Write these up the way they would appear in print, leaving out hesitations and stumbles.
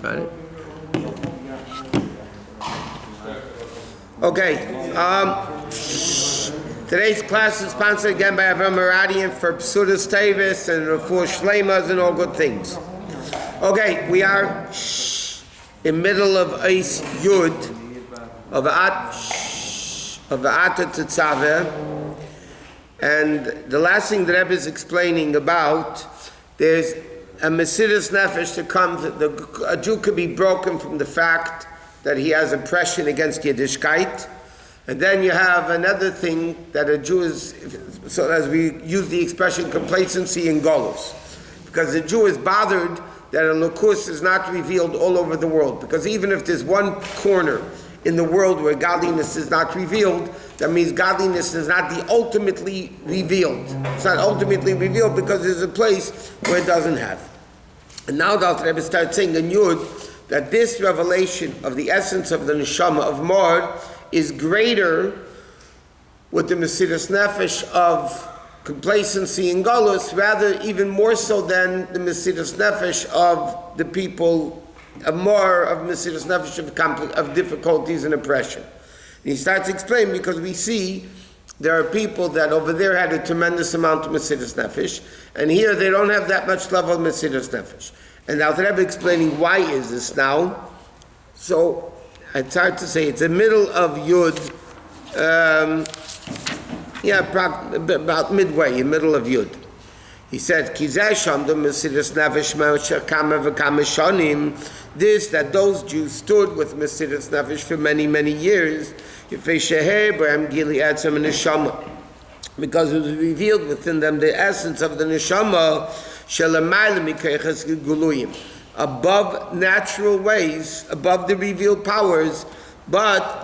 Got it. Okay. Today's class is sponsored again by Avram Maradian for Psudas Tevis and Refuah Shleimas and all good things. Okay, we are in middle of Eis Yud of Ata Tetzaveh, and the last thing the Rebbe is explaining about, there's a Mesiras Nefesh that comes. A Jew could be broken from the fact that he has oppression against Yiddishkeit. And then you have another thing that a Jew is, so as we use the expression, complacency and golus. Because the Jew is bothered that a Lukus is not revealed all over the world. Because even if there's one corner in the world where godliness is not revealed, that means godliness is not the ultimately revealed. It's not ultimately revealed because there's a place where it doesn't have. And now the Alter Rebbe starts saying in Yud that this revelation of the essence of the neshama of Maamar is greater with the Mesiras Nefesh of complacency and galus, rather even more so than the Mesiras Nefesh of the people, more of Mesiras Nefesh of difficulties and oppression. And he starts explaining because we see there are people that over there had a tremendous amount of Mesiras Nefesh, and here they don't have that much level of Mesiras Nefesh. And now the Rebbe explaining why is this now. So it's hard to say. It's the middle of Yud, about midway, in middle of Yud. He said, this, that those Jews stood with Mesiras Nefesh for many, many years, because it was revealed within them the essence of the neshama, above natural ways, above the revealed powers, but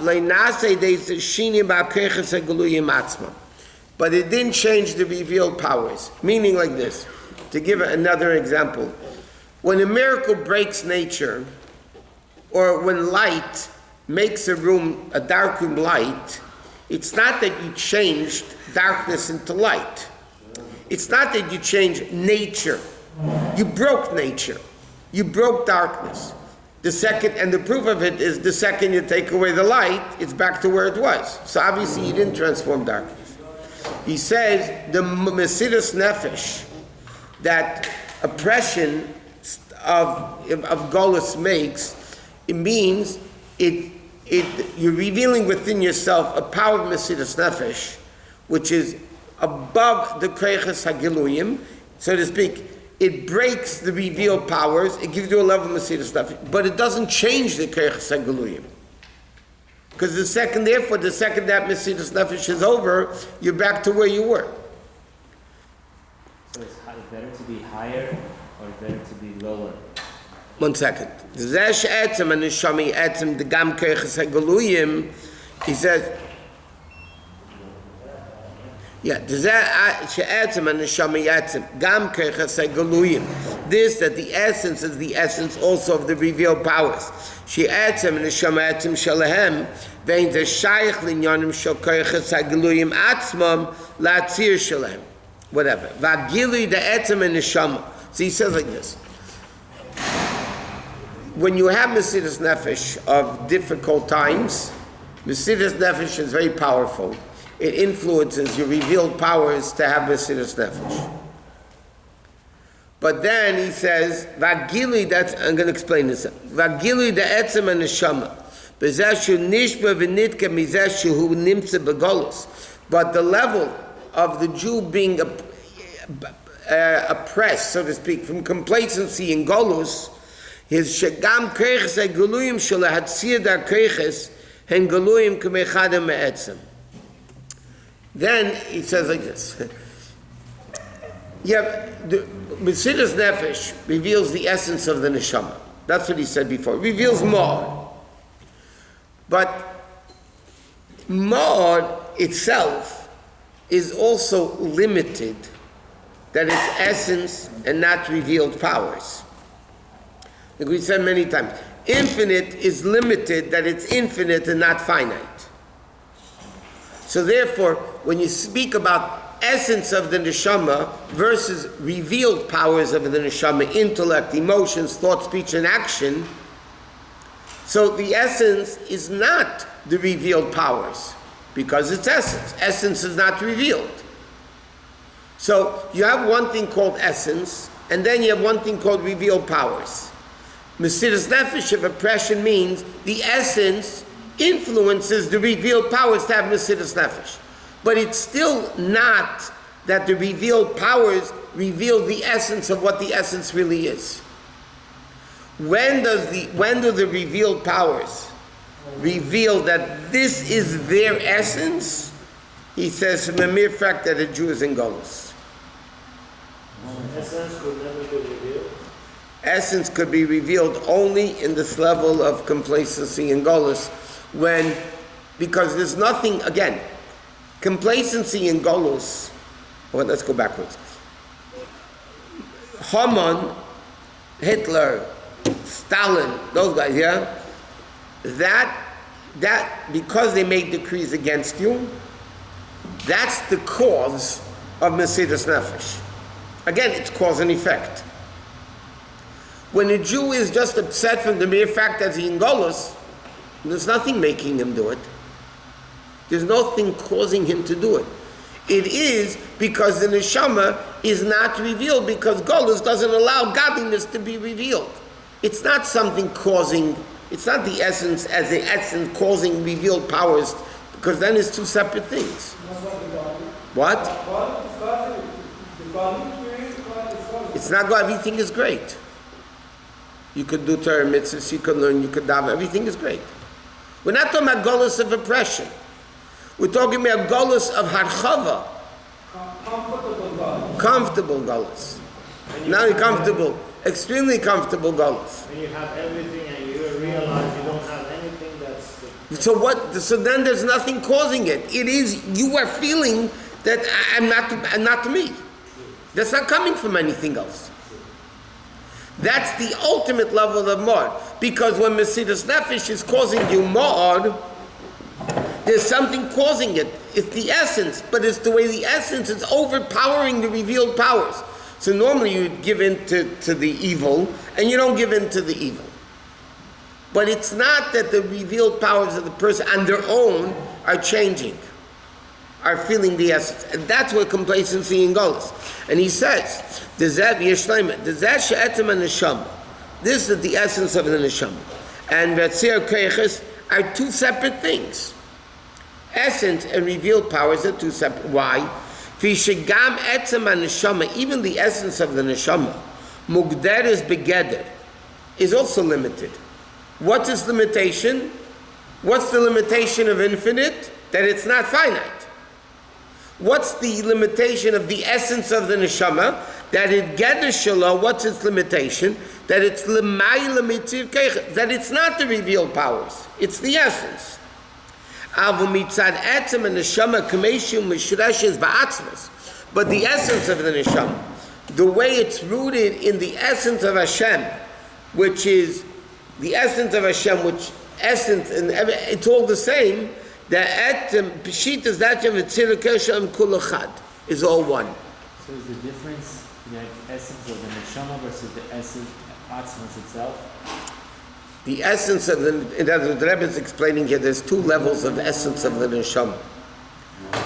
it didn't change the revealed powers. Meaning like this, to give another example, when a miracle breaks nature, or when light makes a dark room light, it's not that you changed darkness into light. It's not that you changed nature. You broke nature. You broke darkness. And the proof of it is the second you take away the light, it's back to where it was. So obviously you didn't transform darkness. He says the Mesiras Nefesh, that oppression of Golus makes, it means you're revealing within yourself a power of Mesiras Nefesh, which is above the Kreiches HaGiluyim, so to speak. It breaks the revealed powers, it gives you a level of Mesiras Nefesh, but it doesn't change the Kreiches HaGiluyim. Because the second that Mesiras Nefesh is over, you're back to where you were. So it's better to be higher or better to be lower? 1 second. He says, this that the essence is the essence also of the revealed powers. Whatever. So he says like this. When you have Mesiras Nefesh of difficult times, Mesiras Nefesh is very powerful. It influences your revealed powers to have Mesiras Nefesh. But then he says, Vagili, I'm going to explain this. Vagili the etzem and neshama. But the level of the Jew being oppressed, so to speak, from complacency in Golus, his shegam kreiches ha'geluyim shel hatzir dar kreiches hen geluyim k'mechadem me'etzem. Then he says like this. The Mesiras Nefesh reveals the essence of the neshama. That's what he said before. It reveals more. But more itself is also limited, that its essence and not revealed powers. Like we said many times, infinite is limited, that it's infinite and not finite. So therefore, when you speak about essence of the neshama versus revealed powers of the neshama, intellect, emotions, thought, speech, and action. So the essence is not the revealed powers, because it's essence. Essence is not revealed. So you have one thing called essence, and then you have one thing called revealed powers. Mesiras nefesh of oppression means the essence influences the revealed powers to have Mesiras nefesh. But it's still not that the revealed powers reveal the essence of what the essence really is. When do the revealed powers reveal that this is their essence? He says from the mere fact that a Jew is in Golus. Essence could never be revealed. Essence could be revealed only in this level of complacency and Golus, because there's nothing, again, complacency in Golus, well, let's go backwards. Haman, Hitler, Stalin, those guys, yeah? That because they made decrees against you, that's the cause of Mesiras nefesh. Again, it's cause and effect. When a Jew is just upset from the mere fact that he's in Golus, there's nothing making him do it. There's nothing causing him to do it. It is because the neshama is not revealed, because Golus doesn't allow godliness to be revealed. It's not something causing, it's not the essence as the essence causing revealed powers, because then it's two separate things. What? It's not God, everything is great. You could do Torah mitzvahs, you could learn, you could daven, everything is great. We're not talking about Golus of oppression. We're talking about Golus of harchava. Comfortable Golus. Not comfortable, extremely comfortable Golus. When you have everything and you realize you don't have anything that's... So then there's nothing causing it. It is, you are feeling that I'm not me. That's not coming from anything else. That's the ultimate level of Ma'ar. Because when Mesiras nefesh is causing you Ma'ar, there's something causing it. It's the essence, but it's the way the essence is overpowering the revealed powers. So normally you would give in to the evil, and you don't give in to the evil. But it's not that the revealed powers of the person on their own are changing, are feeling the essence. And that's where complacency in Golus. And he says, this is the essence of the neshama. And Vetzir Keiches are two separate things. Essence and revealed powers are two separate. Why? Even the essence of the neshama, Mugderes begeder, is also limited. What is limitation? What's the limitation of infinite? That it's not finite. What's the limitation of the essence of the neshama? That it geder shalom. What's its limitation? That it's l'mayla mitzir keich. That it's not the revealed powers. It's the essence. Avu mitzad etzem and neshama kameshu mishreshes ba'atzmas. But the essence of the neshama, the way it's rooted in the essence of Hashem, which is the essence of Hashem, which essence and it's all the same. The etzem pshitas dachem v'tzir keshem kulachad is all one. So is the difference the essence of the neshama versus the essence of atzmas itself? The essence of the Rebbe is explaining here, there's two levels of essence of the neshama.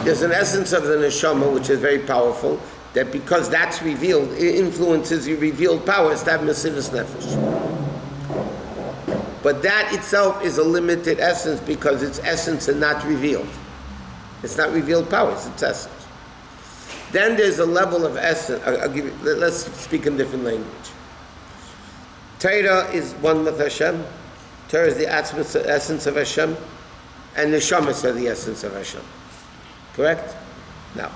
There's an essence of the neshama which is very powerful, that because that's revealed, it influences your revealed powers to have Mesiras nefesh. But that itself is a limited essence because its essence is not revealed. It's not revealed powers, it's essence. Then there's a level of essence. Let's speak in different language. Torah is one with Hashem. Torah is the essence of Hashem. And the Neshamas are the essence of Hashem. Correct? Now.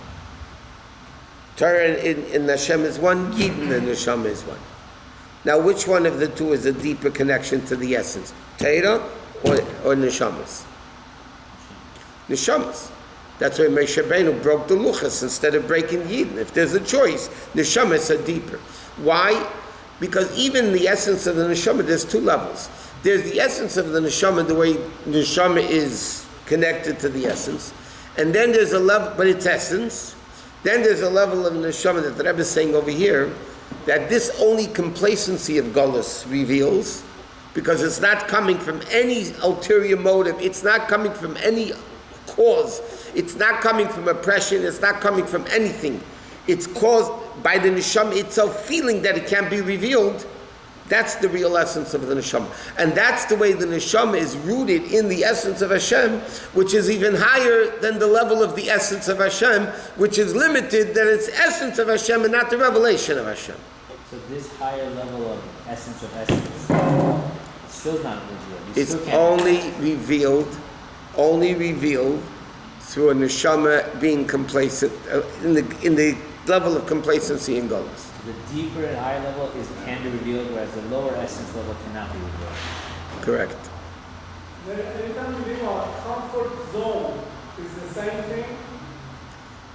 Torah in Hashem is one, Yidin and Neshama is one. Now, which one of the two is a deeper connection to the essence? Torah or Neshamas? Neshamas. That's why Moshe Rabbeinu broke the Luchas instead of breaking Yidin. If there's a choice, Neshamas are deeper. Why? Because even the essence of the neshama, there's two levels. There's the essence of the neshama, the way neshama is connected to the essence. And then there's a level, but it's essence. Then there's a level of neshama that the Rebbe is saying over here, that this only complacency of Golus reveals, because it's not coming from any ulterior motive, it's not coming from any cause, it's not coming from oppression, it's not coming from anything. It's caused by the neshama itself feeling that it can't be revealed. That's the real essence of the neshama. And that's the way the neshama is rooted in the essence of Hashem, which is even higher than the level of the essence of Hashem, which is limited that it's essence of Hashem and not the revelation of Hashem. So this higher level of essence, it's still not revealed. It's only revealed through a neshama being complacent, in the level of complacency in Golus. The deeper and higher level can be revealed, whereas the lower essence level cannot be revealed. Correct. Anytime you leave a comfort zone, is the same thing?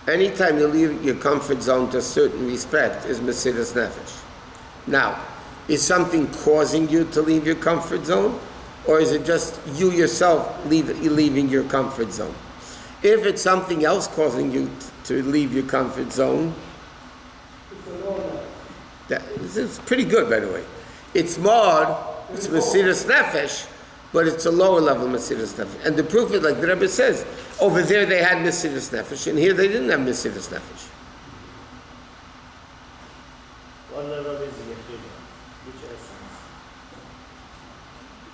Anytime you leave your comfort zone to a certain respect is Mesiras Nefesh. Now, is something causing you to leave your comfort zone? Or is it just you yourself leaving your comfort zone? If it's something else causing you to leave your comfort zone, it's pretty good, by the way. It's more, it's Mesiras Nefesh, but it's a lower level Mesiras Nefesh. And the proof is, like the Rebbe says, over there they had Mesiras Nefesh, and here they didn't have Mesiras Nefesh. What level is Yechida? Which essence?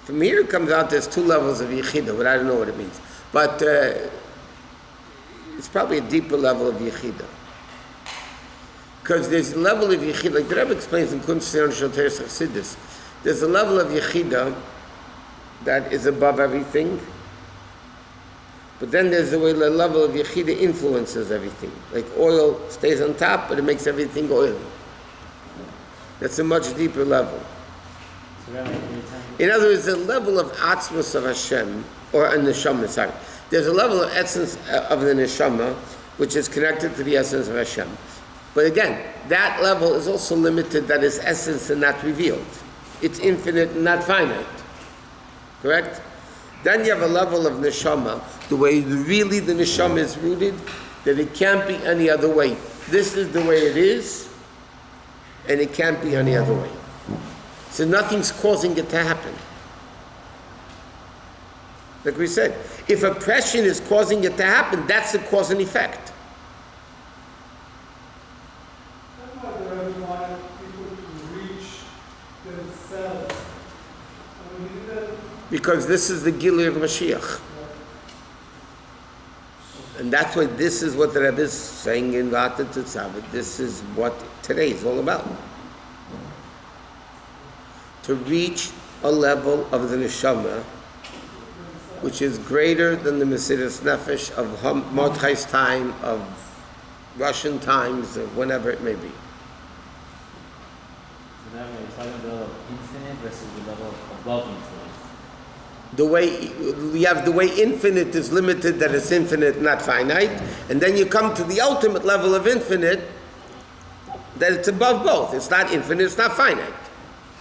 From here it comes out there's two levels of Yechida, but I don't know what it means. But it's probably a deeper level of Yechida. Because there's a level of Yechida, like the Rebbe explains in Kunst Sion Shoteres Chassidus, there's a level of Yechida that is above everything, but then there's a level of Yechida influences everything. Like oil stays on top, but it makes everything oily. That's a much deeper level. In other words, the level of Atzmos of Hashem, or a Neshama, sorry. There's a level of essence of the Neshama, which is connected to the essence of Hashem. But again, that level is also limited, that is essence and not revealed. It's infinite and not finite. Correct? Then you have a level of neshama, the way really the neshama is rooted, that it can't be any other way. This is the way it is, and it can't be any other way. So nothing's causing it to happen. Like we said, if oppression is causing it to happen, that's the cause and effect. Because this is the Gilui of Mashiach. And that's why this is what the Rebbe is saying in Vata Tetzaveh. This is what today is all about. To reach a level of the Neshama which is greater than the Mesiras Nefesh of Mordechai's time, of Russian times, of whenever it may be. So now we're talking about the level of infinite versus the level above infinite. The way we have the way infinite is limited, that it's infinite, not finite, and then you come to the ultimate level of infinite, that it's above both. It's not infinite, it's not finite.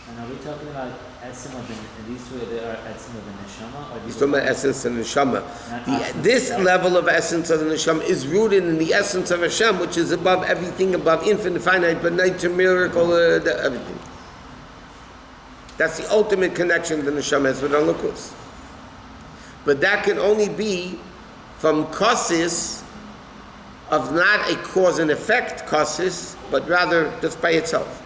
And are we talking about essence of the, these two they are essence of the neshama, or He's talking about essence of the neshama. This level of essence of the neshama is rooted in the essence of Hashem, which is above everything, above infinite, finite, but nature, miracle, everything. That's the ultimate connection the neshama has with Elokus. But that can only be from causes of not a cause and effect causes, but rather just by itself.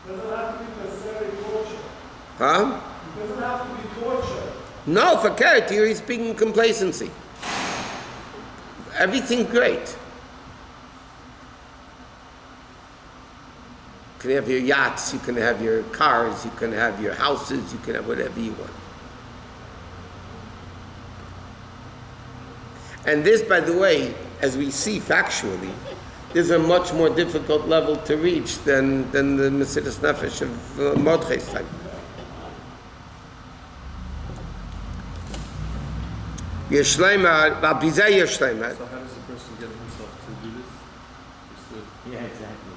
Doesn't have to be necessarily torture. Huh? It doesn't have to be torture. No, for character, here he's speaking complacency. Everything's great. You can have your yachts, you can have your cars, you can have your houses, you can have whatever you want. And this, by the way, as we see factually, is a much more difficult level to reach than the Mesiras Nefesh of Mordechai's time. Yeshleimah, Babizeh Yeshleimah. So how does a person get himself to do this? Yeah, exactly.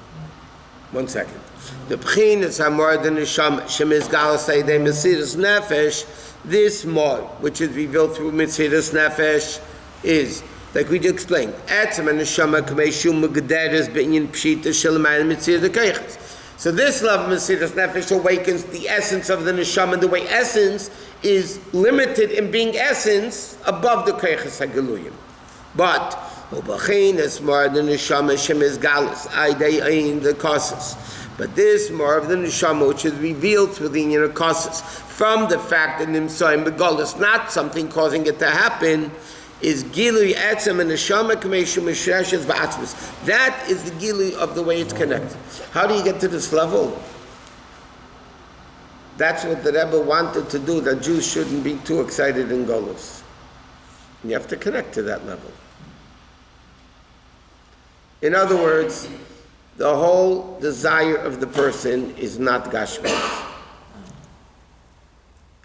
1 second. The Pchin is Hamor the Neshama Shemizgal Seidei Mesiras Nefesh. This more, which is revealed through Mesiras Nefesh, is Like we just explained. Etzem and neshama k'mei shum megederes b'inyan pshita shelamayim mitzir the keiches. So this love of Mesiras Nefesh awakens the essence of the neshama, the way essence is limited in being essence above the keiches hagiluyim. But ubachin is more than neshama shemes galus aidei ein the causes. But this more of the neshama which is revealed through the inner causes from the fact that nimsoim begalus, not something causing it to happen, is gilui etzem and neshama k'meishu mishreshes ba'atzmus. That is the gilui of the way it's connected. How do you get to this level? That's what the Rebbe wanted to do, that Jews shouldn't be too excited in Golus. You have to connect to that level. In other words, the whole desire of the person is not Gashmis.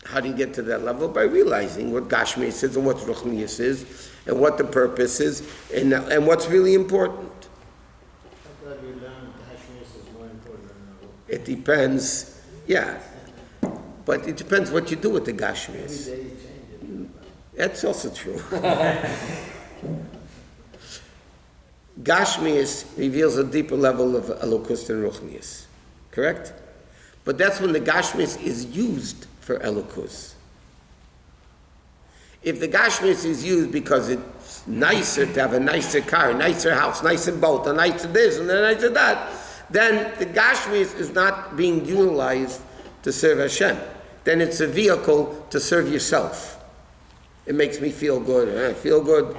How do you get to that level? By realizing what Gashmis is and what Ruchnius is, and what the purpose is, and what's really important. I thought you learned Hashmis is more important than It depends, yeah. But it depends what you do with the every Gashmis. day you change it. That's also true. Gashmius reveals a deeper level of Elokus than Ruchnius. Correct? But that's when the Gashmius is used for Elokus. If the Gashmius is used because it's nicer to have a nicer car, a nicer house, nicer boat, a nicer this and a nicer that, then the Gashmius is not being utilized to serve Hashem. Then it's a vehicle to serve yourself. It makes me feel good. I feel good.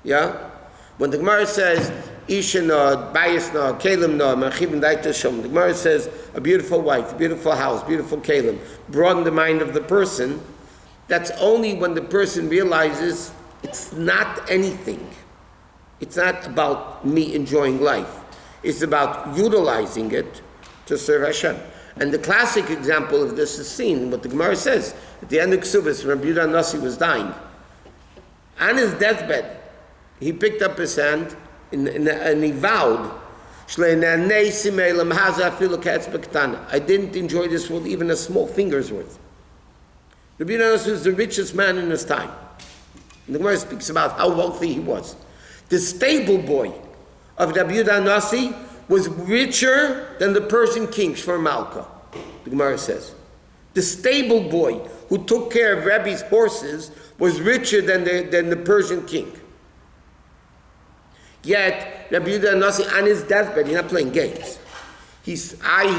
Yeah? When the Gemara says, Isha no, Bayis no, Kalim no, Machibim Daita Shom, the Gemara says, a beautiful wife, a beautiful house, beautiful Kalim, broaden the mind of the person, that's only when the person realizes it's not anything. It's not about me enjoying life. It's about utilizing it to serve Hashem. And the classic example of this is seen, what the Gemara says, at the end of Ksubis, when Rabbi Yehuda Nasi was dying. On his deathbed, he picked up his hand and he vowed, I didn't enjoy this world even a small finger's worth. Rabbi Yehuda Nasi was the richest man in his time. And the Gemara speaks about how wealthy he was. The stable boy of Rabbi Yehuda Nasi was richer than the Persian king, Shvar Malka, the Gemara says. The stable boy who took care of Rebbe's horses was richer than the Persian king. Yet, Rabbi Yehuda Nasi, on his deathbed, he's not playing games. He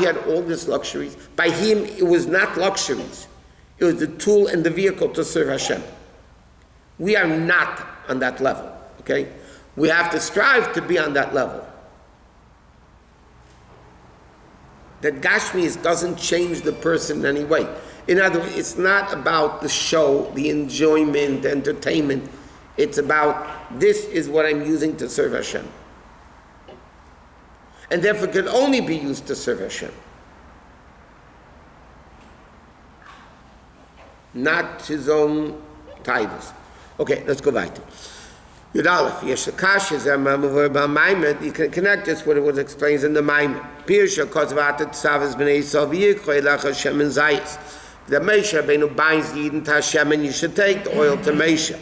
had all these luxuries. By him, it was not luxuries. It was the tool and the vehicle to serve Hashem. We are not on that level, okay? We have to strive to be on that level. That Gashmis doesn't change the person in any way. In other words, it's not about the show, the enjoyment, the entertainment. It's about, this is what I'm using to serve Hashem. And therefore can only be used to serve Hashem. Not his own titles. Okay, let's go back to Yud Aleph. Yesh Akash is a Maamar. You can connect this with what it explains in the Maamar. Pirsha Kozvat Tetzaveh b'nei Yisrael v'yikrei lach Hashem and Zayis. The Moshe Rabbeinu binds the Yidden to Hashem, and you should take the oil to Moshe.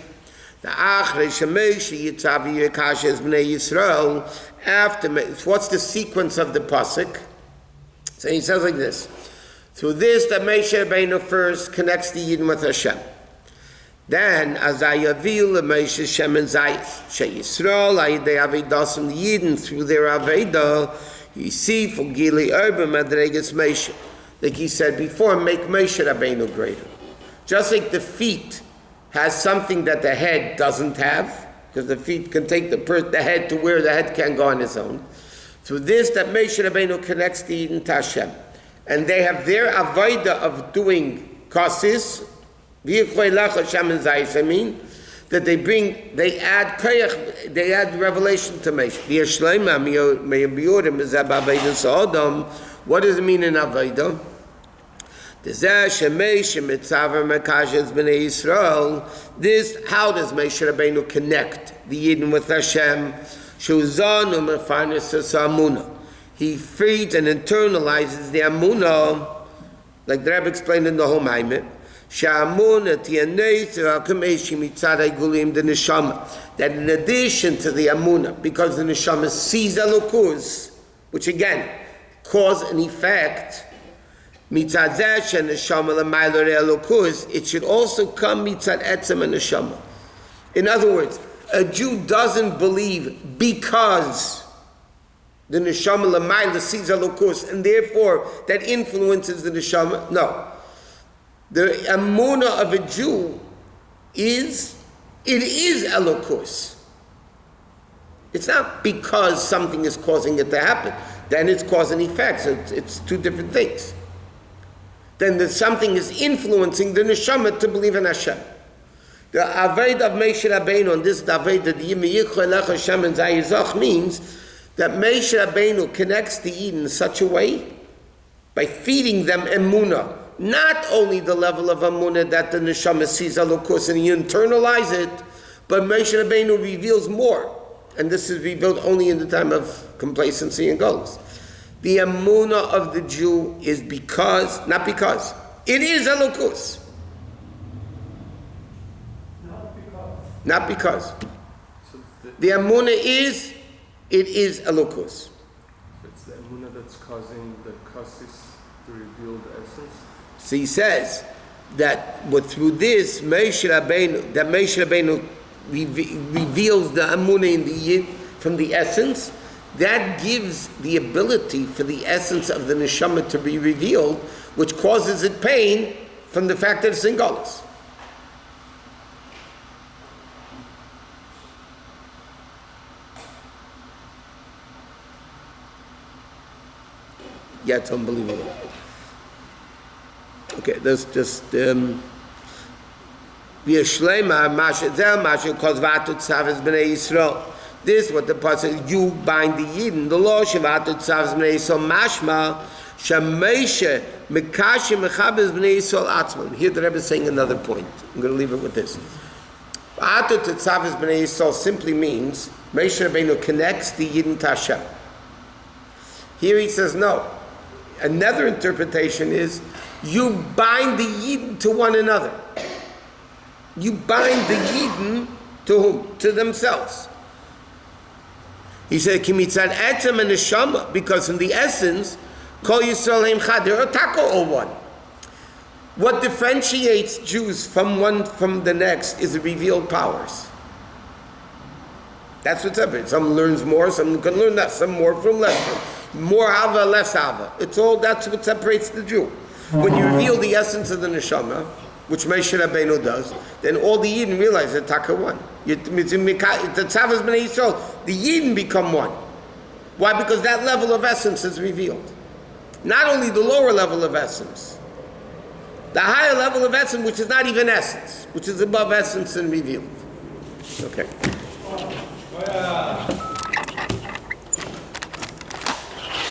The Achrei Shemoshe Tetzaveh Akash is b'nei Yisrael. After, what's the sequence of the pasuk? So he says like this. Through this, the Moshe Rabbeinu first connects the Yidden with Hashem. Then, as I avil the Moshe Shem and Zayis, She Yisrael, Ayidei Avedasam, the Yidden through their Aveda, you see for Gili Erba Madregas Moshe. Like he said before, make Moshe Rabbeinu greater. Just like the feet has something that the head doesn't have, because the feet can take the head to where the head can't go on its own. Through this, that Moshe Rabbeinu connects the Yidden to Hashem. And they have their Aveda of doing kasis, I mean, that they add koyach, they add revelation to Moshe. What does it mean in Aveda? This, how does Moshe Rabbeinu connect the Yidden with Hashem? He feeds and internalizes the Amunah, like the Rebbe explained in the whole Maamar. That in addition to the Amunah, because the Neshama sees Elokus, which again, cause and effect, it should also come mitzad etzem and neshama. In other words, a Jew doesn't believe because the neshama l'mayla sees elokus, and therefore that influences the neshama. No. The emunah of a Jew is elokus. It's not because something is causing it to happen. Then it's cause and effect. So it's two different things. Then something is influencing the neshama to believe in Hashem. The Aved of Moshe Rabbeinu, on this Aved that Hashem and Zayizach means that Moshe Rabbeinu connects the Eden in such a way by feeding them emunah. Not only the level of emunah that the neshama sees Elokus and you internalize it, but Moshe Rabbeinu reveals more. And this is revealed only in the time of complacency and goals. The emunah of the Jew is not because, it is Elokus. Not because. The emunah it is Elokus. So it's the emunah that's causing the kasis to reveal the essence? So he says that through this, Moshe Rabbeinu reveals the emunah in the Yid from the essence. That gives the ability for the essence of the neshama to be revealed, which causes it pain from the fact that it's in Golus. Yeah, it's unbelievable. Okay, that's just this is what the pasuk, you bind the Yidden, the law Shavatu Tzav's Bnei Yisrael mashma Shemeshe Mekashim Mechabes Bnei Yisrael Atzmon. Here the Rebbe is saying another point. I'm going to leave it with this. Atu Tetzaveh Bnei Yisrael simply means Moshe Rabbeinu connects the Yidden to Hashem. Here he says no. Another interpretation is you bind the Yidden to one another. You bind the Yidden to whom? To themselves. He said, "Kimitzad etzem and neshama," because in the essence, Kol Yisrael Heim Chad, they're all one. What differentiates Jews from one from the next is the revealed powers. That's what's separates. Some learns more, some can learn less, some more from less. More hava, less hava. That's what separates the Jew. When you reveal the essence of the neshama, which Moshe Rabbeinu does, then all the Yidden realize that Taka one. The Tetzaveh Bnei Yisrael, the Yidden become one. Why? Because that level of essence is revealed. Not only the lower level of essence, the higher level of essence, which is not even essence, which is above essence and revealed. Okay.